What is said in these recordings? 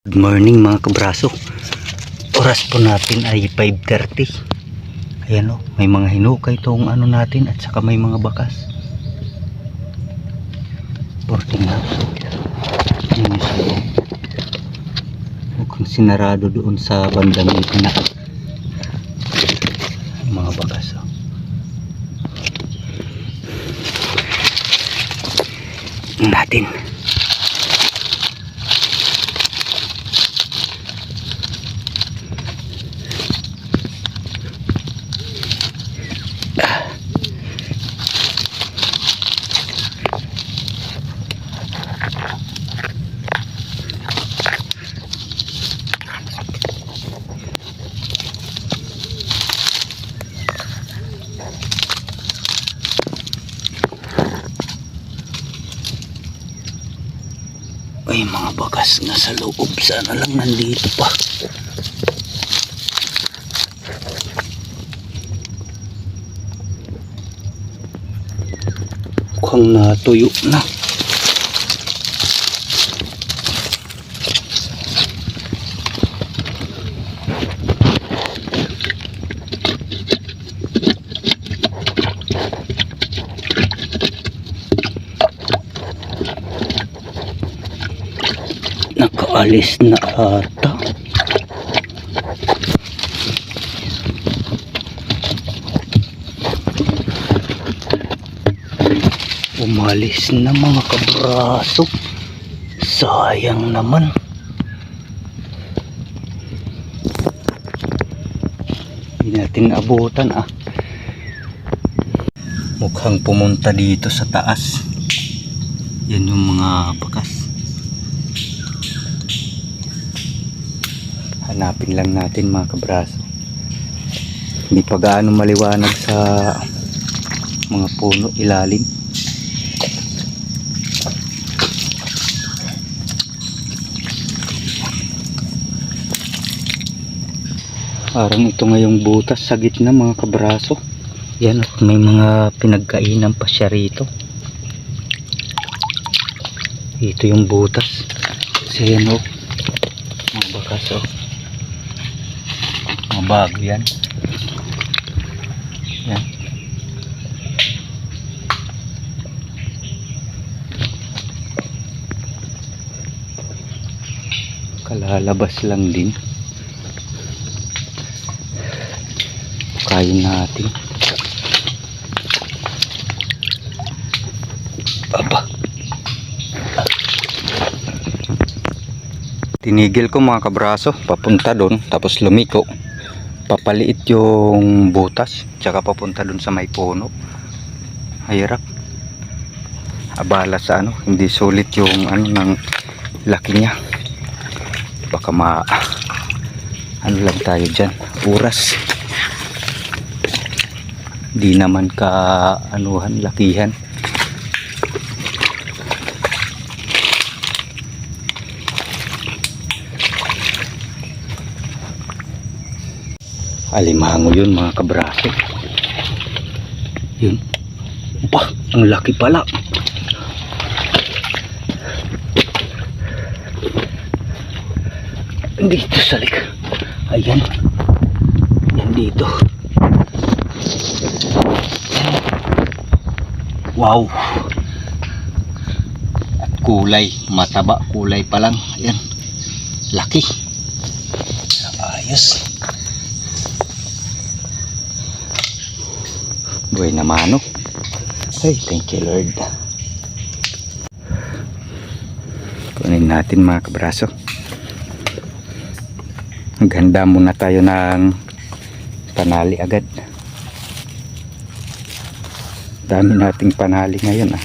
Good morning mga kabraso. Oras po natin ay 5:30. Ayan o, may mga hinukay itong ano natin at saka may mga bakas. Boarding house. Yun yung sa loob. Mukhang sinarado doon sa bandang gitna. Mga bakas o. Natin. Ay, mga bakas na sa loob. Sana lang nandito pa. Mukhang natuyo na. Nakaalis na ata. Umalis na mga kabraso. Sayang naman. Hindi natin abutan ah. Mukhang pumunta dito sa taas. Yan yung mga bakas. Hanapin lang natin mga kabraso. Hindi pa gaano maliwanag sa mga puno ilalim. Parang ito ngayong butas sa gitna mga kabraso. Yan at may mga pinagkainan pa siya rito. Ito yung butas. Kasi yan o. Mga bakas o. Mga bago yan. Yan. Kalalabas lang din. Kain natin. Aba. Tinigil ko mga kabraso. Papunta doon. Tapos lumiko. Papaliit yung butas. Tsaka papunta doon sa may puno. Hirap. Abala sa ano. Hindi sulit yung ano ng laki niya. Baka ano lang tayo dyan. Oras. Di naman ka anuhan, lakihan. Alimango yun mga kabraso. Yun. Bah, ang laki pala. Dito sa likod. Ayan. Yan dito. Wow. At kulay, mataba kulay pa lang. Ayan. Laki. Ayos. Buhay na mano. Hey, thank you Lord. Kunin natin mga kabraso. Maghanda muna tayo ng panali agad. Dami nating panali ngayon ah.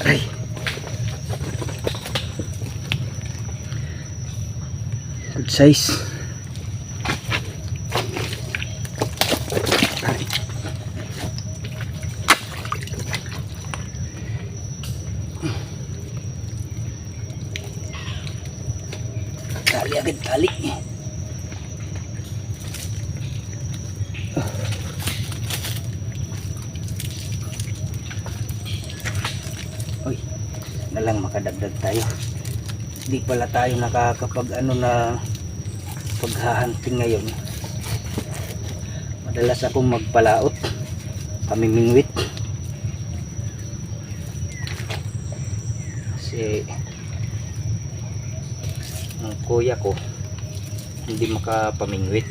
Ay. Good size. Ay. Tali agad, tali. Uy, na lang makadagdag tayo. Di pala tayo nakakapag ano na paghahunting ngayon. Madalas akong magpalaot, pamimingwit. Kasi ang kuya ko hindi makapamingwit.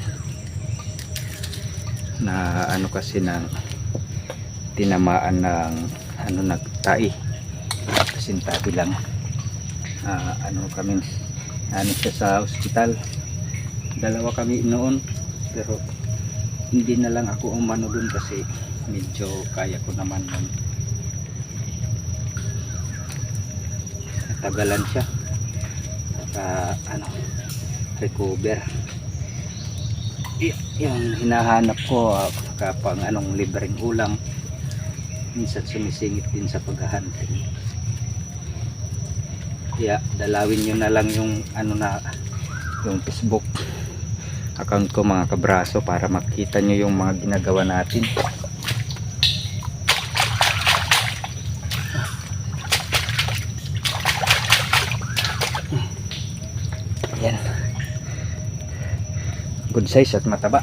Na ano kasi ng tinamaan ng ano nagtai. Kasintabi lang. Ano kami ano siya sa ospital. Dalawa kami noon pero hindi na lang ako umano dun kasi medyo kaya ko naman nun. Natagalan siya ano recover. Yung hinahanap ko kapang anong libreng ulam, minsan sumisingit din sa paghahunting. Kaya dalawin nyo na lang yung ano na yung Facebook account ko mga kabraso para makita nyo yung mga ginagawa natin. Ayan, good size at mataba.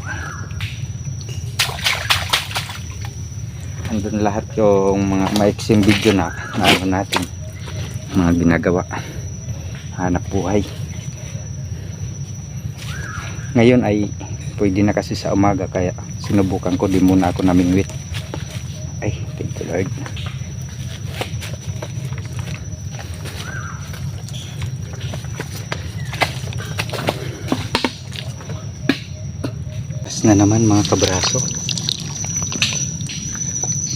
Andun lahat yung mga maiksing video na ano natin mga ginagawa, hanap buhay. Ngayon ay pwede na kasi sa umaga kaya sinubukan ko, di muna ako namingwit. Ay, thank you Lord. Pas na naman mga kabraso.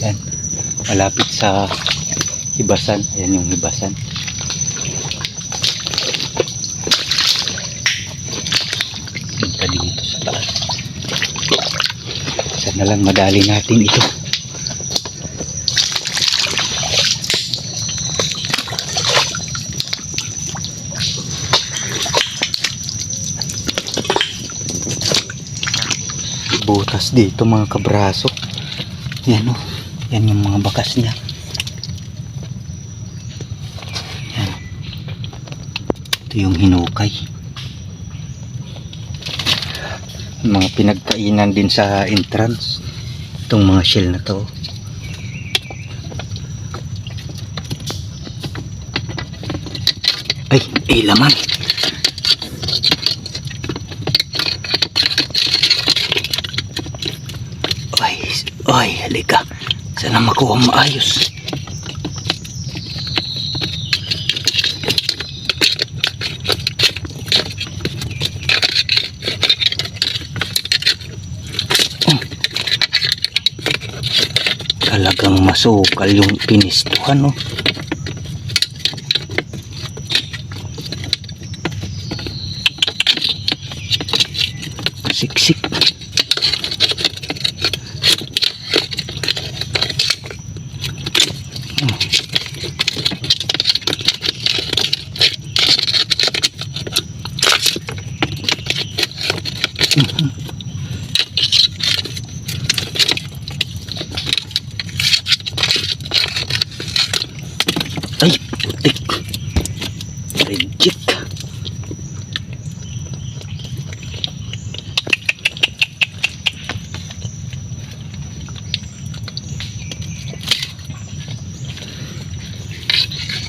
Yan, malapit sa hibasan. Ayan yung hibasan. Punta dito sa taas. Sana lang madali natin ito. Butas dito mga kabraso. Yan o. Yan yung mga bakas niya. Yan. Ito yung hinukay. Mga pinagkainan din sa entrance. Itong mga shell na to. Ay, laman. Ay, halika. Sana makuha maayos. Talagang masukal yung pinistuhan, no? Siksik. Ay, putik. Reject.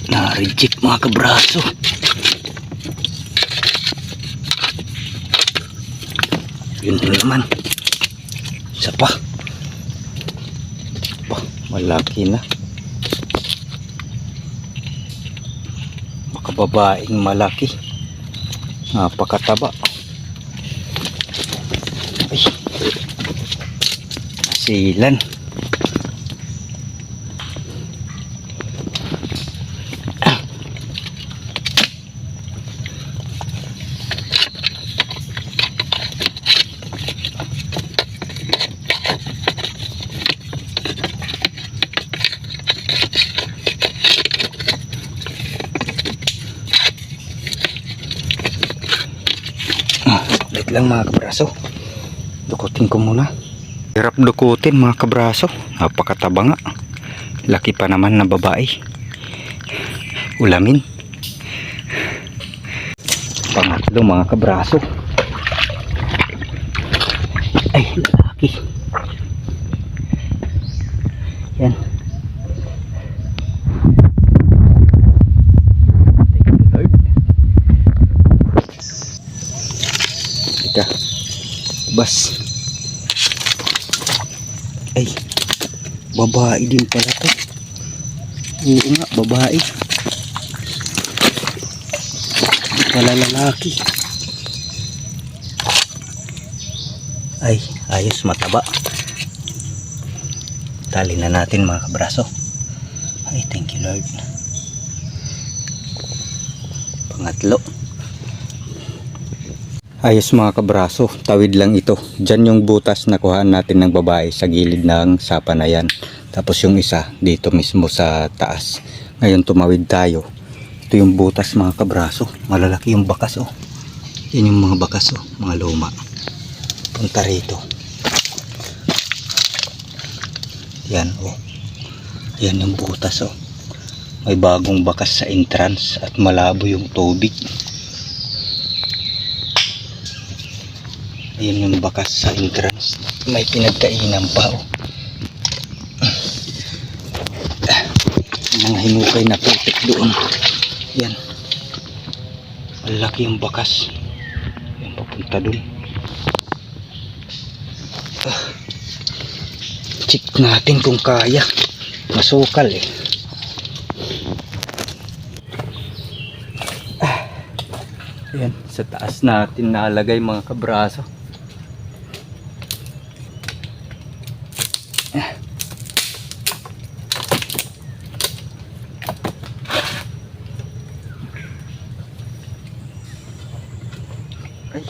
Na-reject mga kabraso. Yun din naman. Isa pa. Malaki na. Makababaeng malaki. Napakataba. Ay. Silan. Wait lang mga kabraso. Dukutin ko muna. Hirap dukutin mga kabraso. Napakataba nga. Laki pa naman na babae. Ulamin. Pangatlo mga kabraso. Ay, lalaki. Yan. Ika. Bas. Ay. Babae din pala to. Oo nga, babae. Hindi pala lalaki. Ay, ayos, mataba. Tali na natin mga kabraso. Ay, thank you Lord. Pangatlo. Ayos mga kabraso, tawid lang ito. Diyan yung butas na kuhaan natin ng babae sa gilid ng sapa na yan. Tapos yung isa dito mismo sa taas. Ngayon tumawid tayo. Ito yung butas mga kabraso. Malalaki yung bakas oh. Yan yung mga bakas oh, mga luma. Punta rito. Yan oh. Yan yung butas oh. May bagong bakas sa entrance at malabo yung tubig. Ayan yung bakas sa entrance. May pinagkainan pa oh. Mga hinukay na putik doon. Yan. Malaki yung bakas. Yan papunta doon. Check natin kung kaya. Masukal eh. Yan. Sa taas natin nalagay mga kabraso. Ay.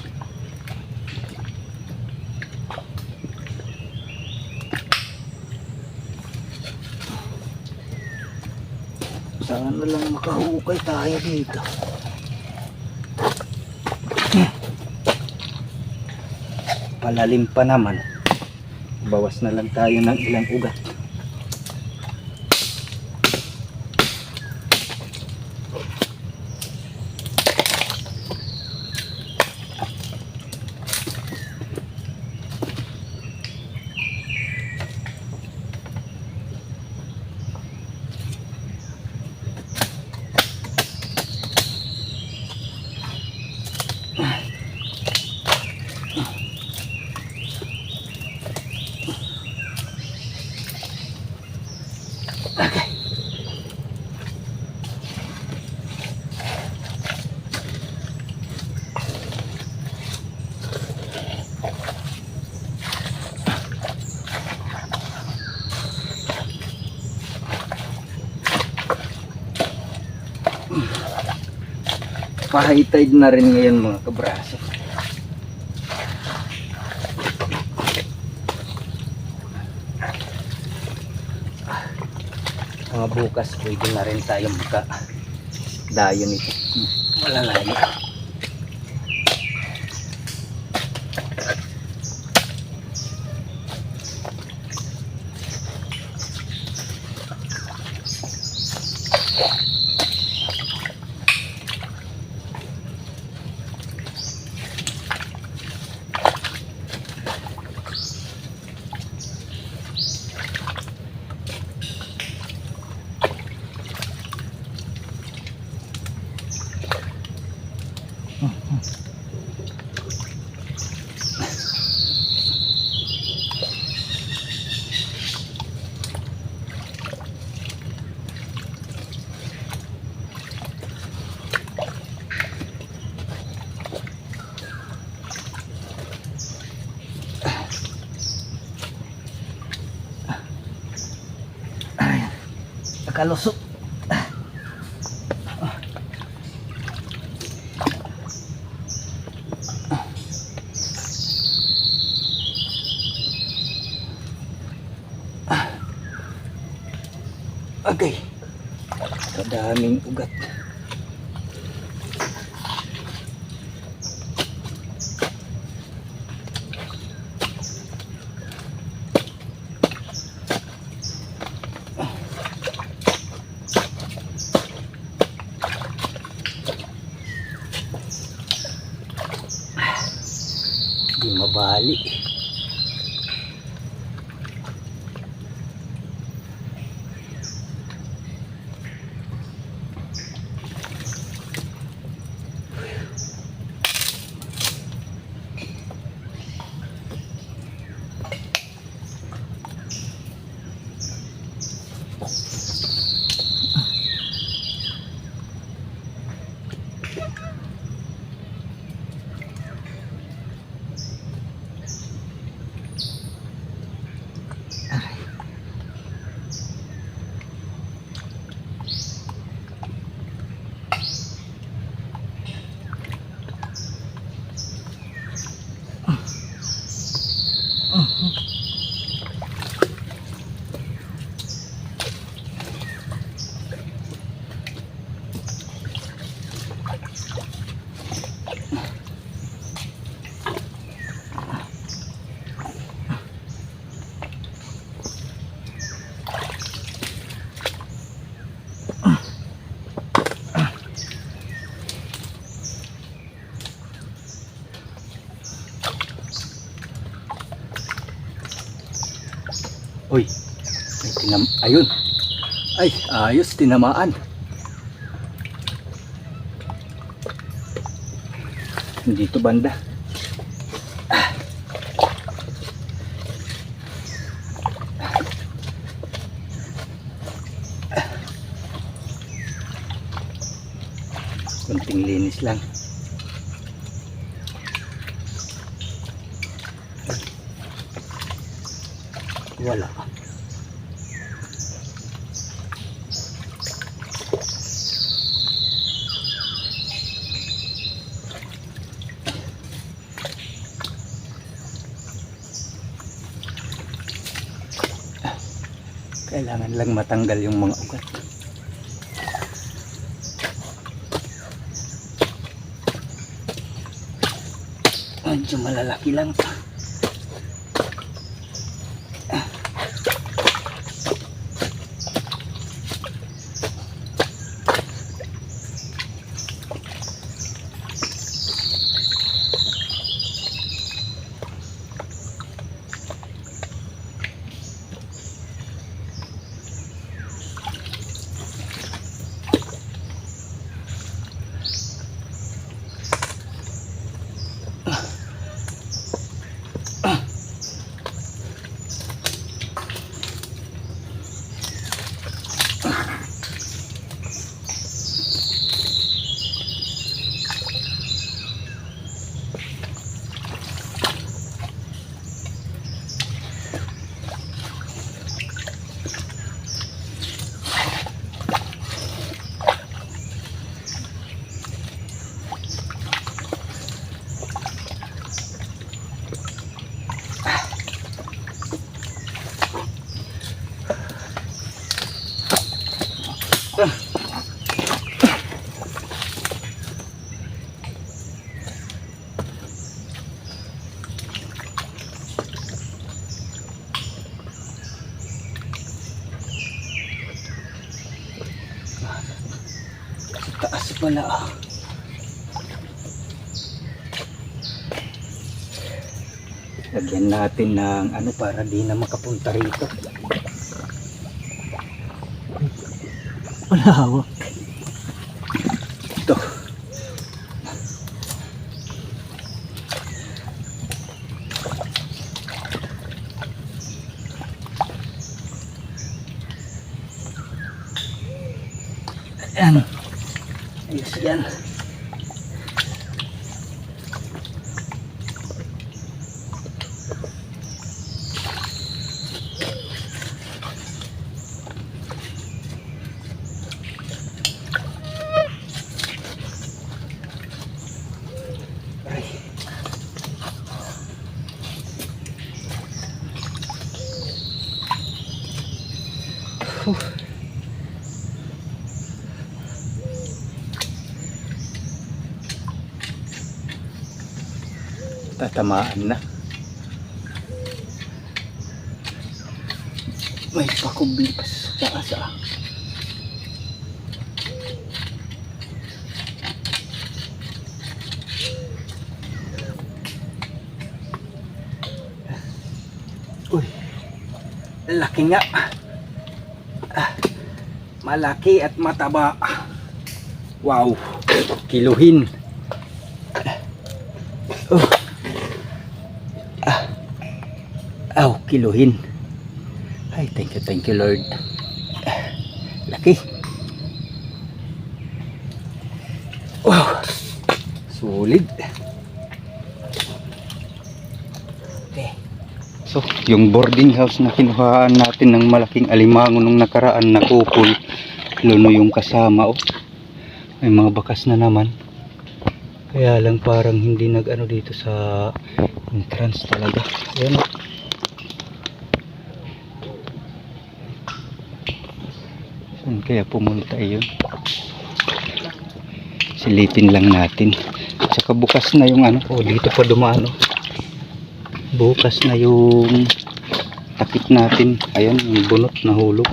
Sana lang makahukay tayo dito. Palalim pa naman. Bawas na lang tayo ng ilang ugat. Okay. Pa-high tide na rin ngayon mga kabraso. Mga bukas pwede na rin tayo dayo nito. Malalayo. nakalusot. Okay, kadaming ugat. Di mabali. Uy, ayun. Ay, ayos, tinamaan. Dito banda. Kunting linis lang. Wala. Kailangan lang matanggal yung mga ugat. Medyo malalaki lang pa. Taas pala. Lagyan natin ng ano para di na makapunta rito. Wala hawak. Ito. Ayan. Ayos yan. Huh. Tatamaan na. May pakubi pa sa taas ah. Uy, laki nga. Malaki at mataba. Wow, kiluhin. Kiluhin. Ay, thank you Lord. Laki. Wow, solid. Okay. So, yung boarding house na kinuhaan natin ng malaking alimango nung nakaraan na kupol, luno yung kasama. Oh, may mga bakas na naman. Kaya lang parang hindi nag-ano dito sa entrance talaga. Ayan. Saan kaya pumunta yun? Silipin lang natin. Saka bukas na yung ano. Oh, dito pa dumaan. Oh. Bukas na yung takip natin. Ayan, yung bunot na hulog.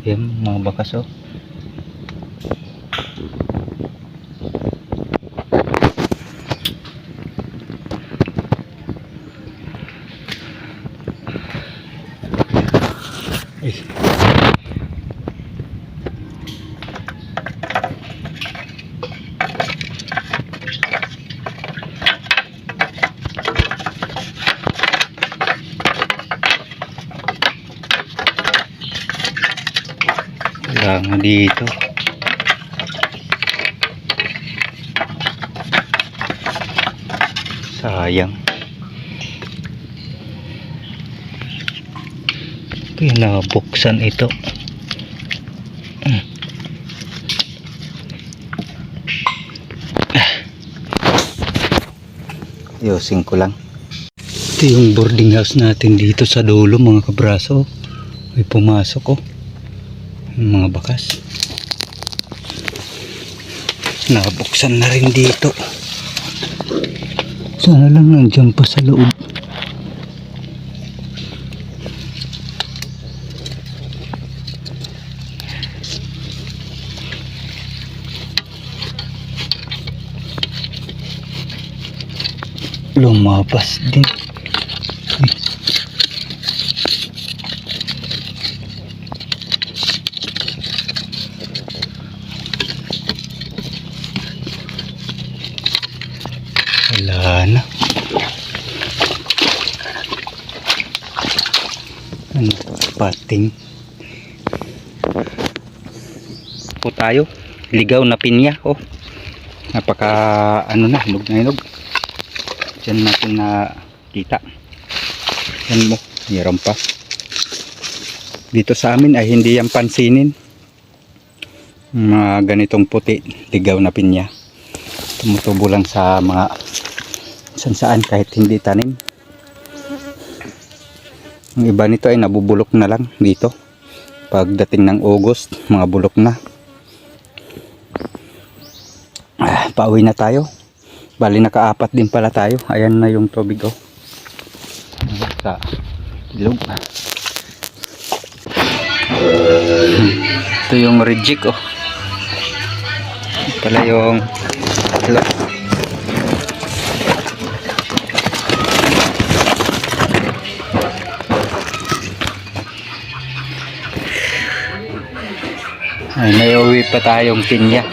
Ayan, mga bakas oh. Wala nga dito. Sayang. Pinabuksan ito. Ayusin ko lang. Ito yung boarding house natin dito sa dulo mga kabraso. May pumasok oh. Yung mga bakas. Nabuksan na rin dito. Sana lang nandiyan pa sa loob. Lumapas din. Wala na. Ano pating po tayo. Ligaw na pinya. Oh, napaka ano na, hinog na hinog. Diyan natin na kita. Yan mo, mayroon pa. Dito sa amin ay hindi yan pansinin. Mga ganitong puti, ligaw na pinya. Tumutubo lang sa mga saan kahit hindi tanim. Ang iba nito ay nabubulok na lang dito. Pagdating ng August, mga bulok na. Pauwi na tayo. Bali nakaapat din pala tayo. Ayan na yung tubig oh. Sa ilog. Ito yung reject oh. Pala yung ilog. Ay, may uwi pa tayong pinya.